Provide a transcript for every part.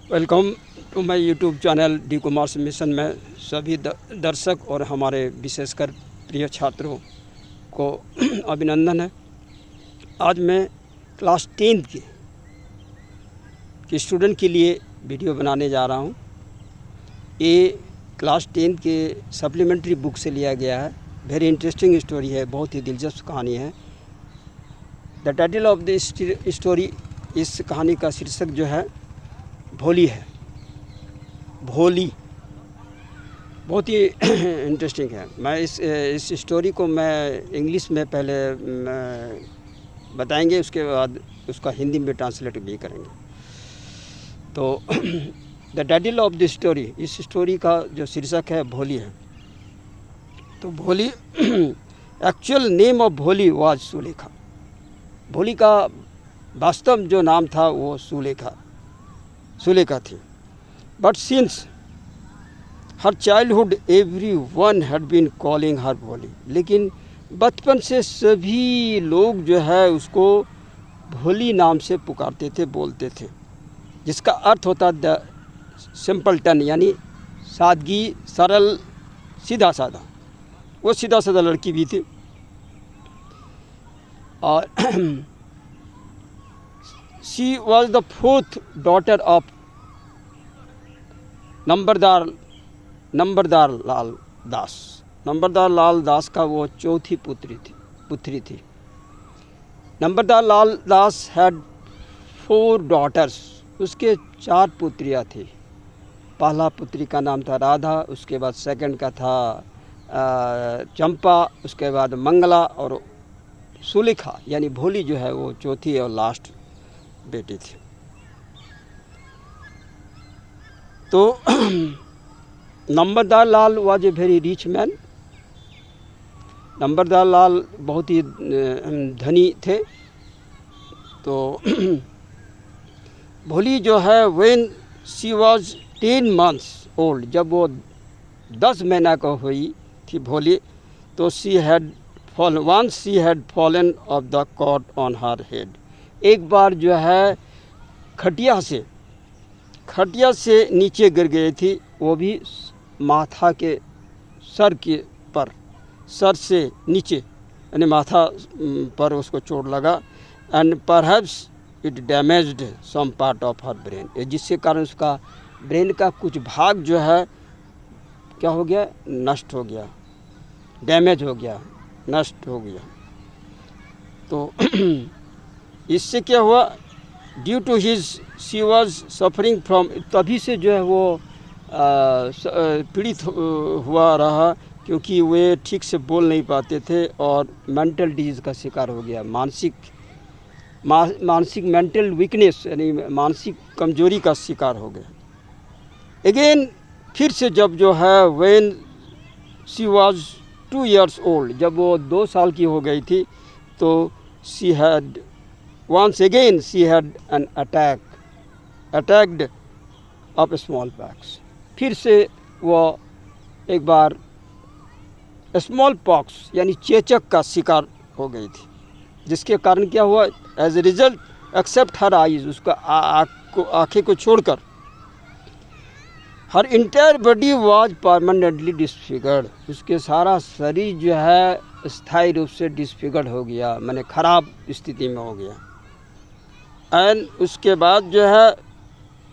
Welcome to my YouTube channel D Kumar mission में सभी दर्शक और हमारे विशेषकर प्रिय छात्रों को अभिनंदन है। आज मैं क्लास 10th के स्टूडेंट के लिए वीडियो बनाने जा रहा हूँ। ये क्लास 10 के सप्लीमेंट्री बुक से लिया गया है। वेरी इंटरेस्टिंग स्टोरी है, बहुत ही दिलचस्प कहानी है। The title of the story, इस कहानी का शीर्षक जो है भोली है। भोली बहुत ही इंटरेस्टिंग है। मैं इस स्टोरी को मैं इंग्लिश में पहले बताएंगे, उसके बाद उसका हिंदी में ट्रांसलेट भी करेंगे। तो the title of the story, इस स्टोरी का जो शीर्षक है भोली है। तो Bholi actual name of Bholi was Sulekha. Bholi का वास्तव जो नाम था वो सुलेखा थी। But since her childhood everyone had been calling her Bholi. लेकिन बचपन से सभी लोग जो है उसको भोली नाम से पुकारते थे, बोलते थे, जिसका अर्थ होता द सिंपलटन, यानी सादगी, सरल, सीधा साधा। वो सीधा साधा लड़की भी थी। और she was the fourth daughter of नंबरदार लाल दास। नंबरदार लाल दास का वो चौथी पुत्री थी। नंबरदार लाल दास हैड 4 daughters। उसके 4 पुत्रियाँ थी। पहला पुत्री का नाम था राधा, उसके बाद सेकंड का था चंपा, उसके बाद मंगला, और सुलेखा यानी भोली जो है वो चौथी और लास्ट बेटी थी। तो नंबरदार Lal was a very rich man. नंबरदार लाल बहुत ही धनी थे। तो भोली जो है when she was 10 months old, जब वो 10 महीना का हुई थी भोली, तो she had fallen off the cot on her head. एक बार जो है खटिया से नीचे गिर गई थी, वो भी माथा के सर से नीचे, यानी माथा पर उसको चोट लगा। And perhaps it damaged some part of her brain, जिसके कारण उसका ब्रेन का कुछ भाग जो है क्या हो गया, नष्ट हो गया, डैमेज हो गया, नष्ट हो गया। तो इससे क्या हुआ, due to his she was suffering from, तभी से जो है वो पीड़ित हुआ रहा, क्योंकि वे ठीक से बोल नहीं पाते थे और मेंटल डिजीज़ का शिकार हो गया। मानसिक मेंटल वीकनेस यानी मानसिक कमजोरी का शिकार हो गया। अगेन फिर से जब जो है when she was 2 years old, जब वो 2 साल की हो गई थी, तो she had once again she had an attacked of smallpox। फिर से वो एक बार स्मॉल पॉक्स यानी चेचक का शिकार हो गई थी, जिसके कारण क्या हुआ, as a result except her eyes, उसका आँखें को छोड़कर her entire body was permanently disfigured. उसके सारा शरीर जो है स्थायी रूप से डिसफिगर्ड हो गया, माने खराब स्थिति में हो गया। एंड उसके बाद जो है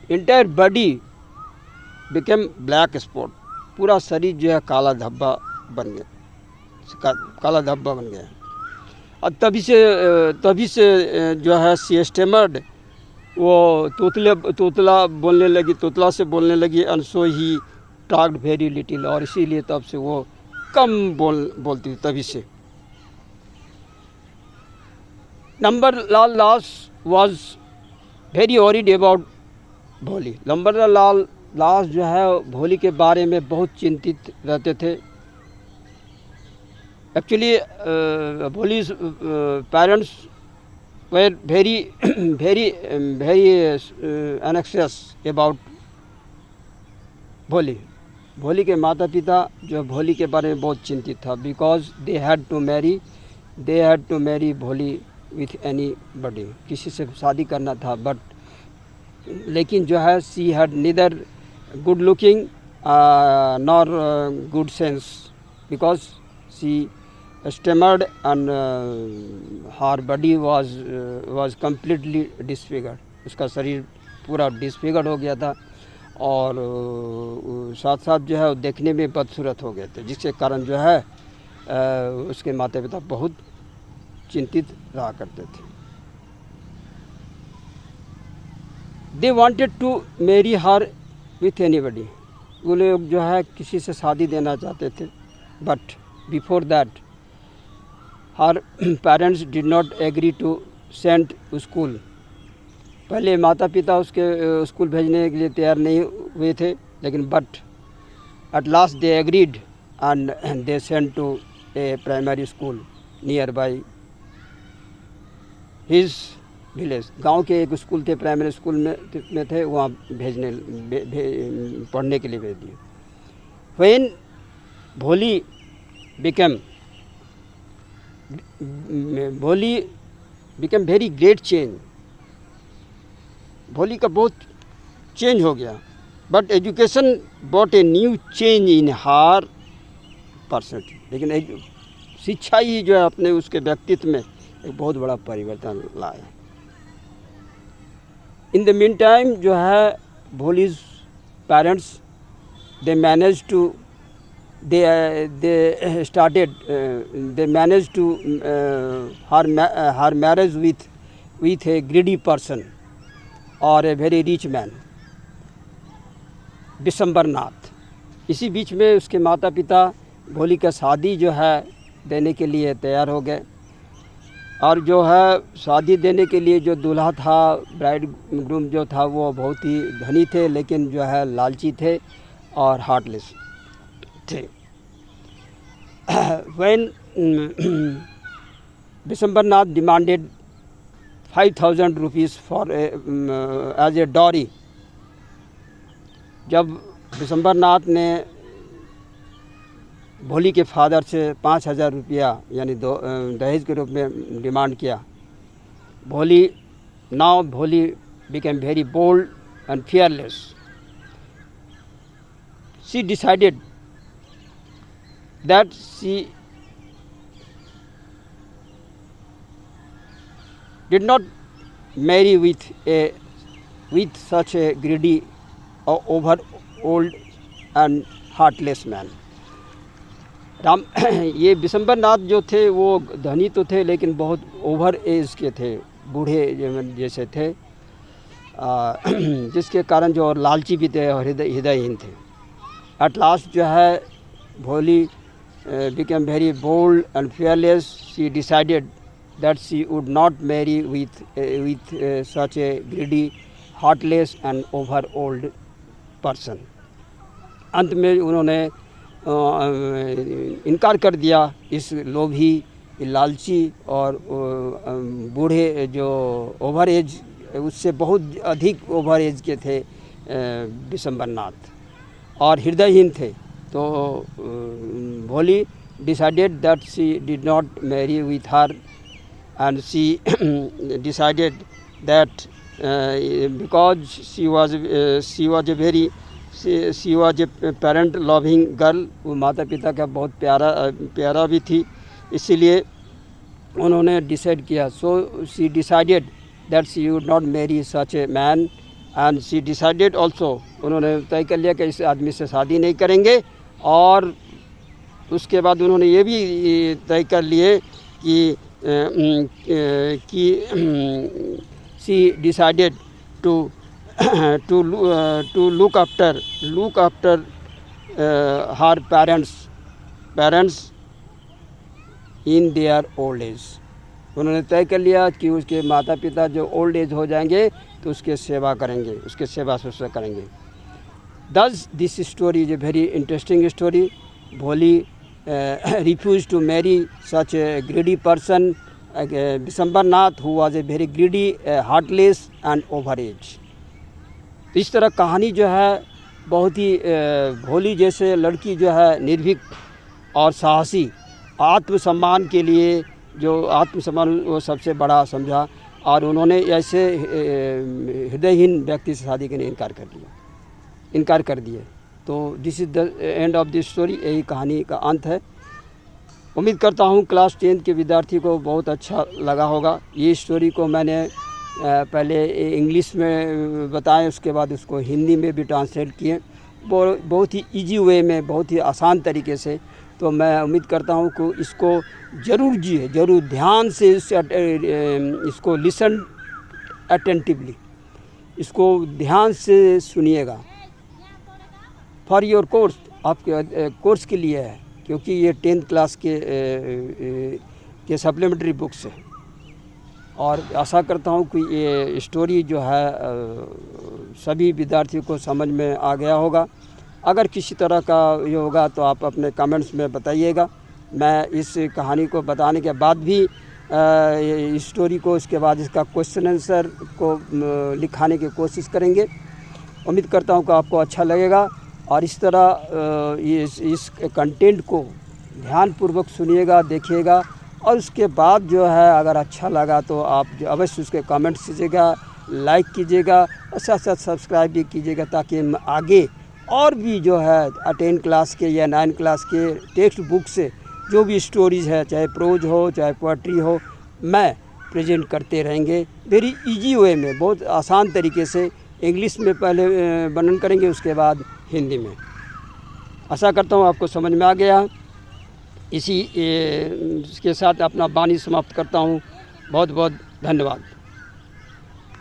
entire body became black spot, पूरा शरीर जो है काला धब्बा बन गया। और तभी से जो है सी स्टेमर्ड, वो तोतला से बोलने लगी। And so he talked very little, और इसीलिए तब से वो कम बोलती थी तभी से। नंबरलाल दास was very worried about भोली। नंबरदार लाल दास जो है भोली के बारे में बहुत चिंतित रहते थे। Actually Bholi's parents were very anxious about भोली के माता पिता जो भोली के बारे में बहुत चिंतित था, because they had to marry Bholi with anybody, किसी से शादी करना था। बट लेकिन जो है she had neither good looking nor good sense because she stammered and her body was completely disfigured. उसका शरीर पूरा डिसफिगर्ड हो गया था और साथ साथ जो है वो देखने में बदसूरत हो गए थे, जिसके कारण जो है उसके माता पिता बहुत चिंतित रहा करते थे। They wanted to marry her with anybody, वो लोग जो है किसी से शादी देना चाहते थे, but before that her parents did not agree to send school. पहले माता पिता उसके स्कूल भेजने के लिए तैयार नहीं हुए थे, लेकिन but at last they agreed and they send to a primary school near by his village. गांव के एक स्कूल थे, प्राइमरी स्कूल में थे, वहाँ पढ़ने के लिए भेज दिए। व्हेन भोली बिकम वेरी ग्रेट चेंज, भोली का बहुत चेंज हो गया, but education bot a new change in हार पर्सनैलिटी। लेकिन शिक्षा ही जो है अपने उसके व्यक्तित्व में एक बहुत बड़ा परिवर्तन लाया। इन द मीन टाइम जो है Bholi's parents they manage to they managed to her marriage with a greedy person or a very rich man, Bishambar Nath. इसी बीच में उसके माता पिता भोली का शादी जो है देने के लिए तैयार हो गए, और जो है शादी देने के लिए जो दूल्हा था, ब्राइड ग्रूम जो था, वो बहुत ही धनी थे, लेकिन जो है लालची थे और हार्टलेस थे। When Bishambar Nath demanded 5,000 rupees for as a dowry, जब बिशंबर नाथ ने भोली के फादर से 5,000 रुपया यानी दहेज के रूप में डिमांड किया, भोली became very bold and fearless. She decided that she did not marry with such a greedy or over old and heartless man. ये बिशंबर नाथ जो थे वो धनी तो थे, लेकिन बहुत ओवर एज के थे, बूढ़े जैसे थे, जिसके कारण जो और लालची भी थे और हृदयहीन थे। एट लास्ट जो है भोली became very bold and fearless. She decided that she would not marry with such a greedy, heartless and over old person. अंत में उन्होंने इनकार कर दिया इस लोभी, लालची और बूढ़े जो ओवर एज, उससे बहुत अधिक ओवर एज के थे बिशंबर नाथ और हृदयहीन थे। तो भोली decided that she did not marry with her, and she decided that because she was a parent loving girl, वो माता पिता का बहुत प्यारा भी थी, इसीलिए उन्होंने डिसाइड किया। So she decided that she would not marry such a man, and she decided also, उन्होंने तय कर लिया कि इस आदमी से शादी नहीं करेंगे। और उसके बाद उन्होंने ये भी तय कर लिए कि she decided to look after her parents in their old age. उन्होंने तय कर लिया कि उसके माता पिता जो ओल्ड एज हो जाएंगे तो उसके सेवा करेंगे, उसके सेवा शुश्रूषा करेंगे। Thus, this story is a very interesting story. Bholi refused to marry such a greedy person, Bishambar Nath, who was a very greedy, heartless and overage. तो इस तरह कहानी जो है बहुत ही भोली जैसे लड़की जो है निर्भीक और साहसी, आत्मसम्मान के लिए जो आत्मसम्मान वो सबसे बड़ा समझा, और उन्होंने ऐसे हृदयहीन व्यक्ति से शादी करने इनकार कर दिए। तो this is the end of this story, यही कहानी का अंत है। उम्मीद करता हूँ क्लास 10 के विद्यार्थी को बहुत अच्छा लगा होगा। ये स्टोरी को मैंने पहले इंग्लिश में बताएं, उसके बाद उसको हिंदी में भी ट्रांसलेट किए, बहुत ही इजी वे में, बहुत ही आसान तरीके से। तो मैं उम्मीद करता हूँ कि इसको ज़रूर जिए, ज़रूर ध्यान से इसको लिसन अटेंटिवली, इसको ध्यान से सुनिएगा। फॉर योर कोर्स, आपके कोर्स के लिए है, क्योंकि ये 10th क्लास के सप्लीमेंट्री बुक्स है। और आशा करता हूँ कि ये स्टोरी जो है सभी विद्यार्थियों को समझ में आ गया होगा। अगर किसी तरह का ये होगा तो आप अपने कमेंट्स में बताइएगा। मैं इस कहानी को बताने के बाद भी इस स्टोरी को, उसके बाद इसका क्वेश्चन आंसर को लिखाने की कोशिश करेंगे। उम्मीद करता हूँ कि आपको अच्छा लगेगा और इस तरह इस कंटेंट को ध्यानपूर्वक सुनिएगा, देखिएगा और उसके बाद जो है अगर अच्छा लगा तो आप जो अवश्य उसके कमेंट कीजिएगा, लाइक कीजिएगा और साथ साथ सब्सक्राइब भी कीजिएगा, ताकि आगे और भी जो है 10 क्लास के या 9 क्लास के टेक्स्ट बुक से जो भी स्टोरीज़ है, चाहे प्रोज हो चाहे पोएट्री हो, मैं प्रेजेंट करते रहेंगे वेरी इजी वे में, बहुत आसान तरीके से। इंग्लिश में पहले वर्णन करेंगे, उसके बाद हिंदी में। आशा करता हूँ आपको समझ में आ गया। इसी के साथ अपना वाणी समाप्त करता हूँ। बहुत बहुत धन्यवाद।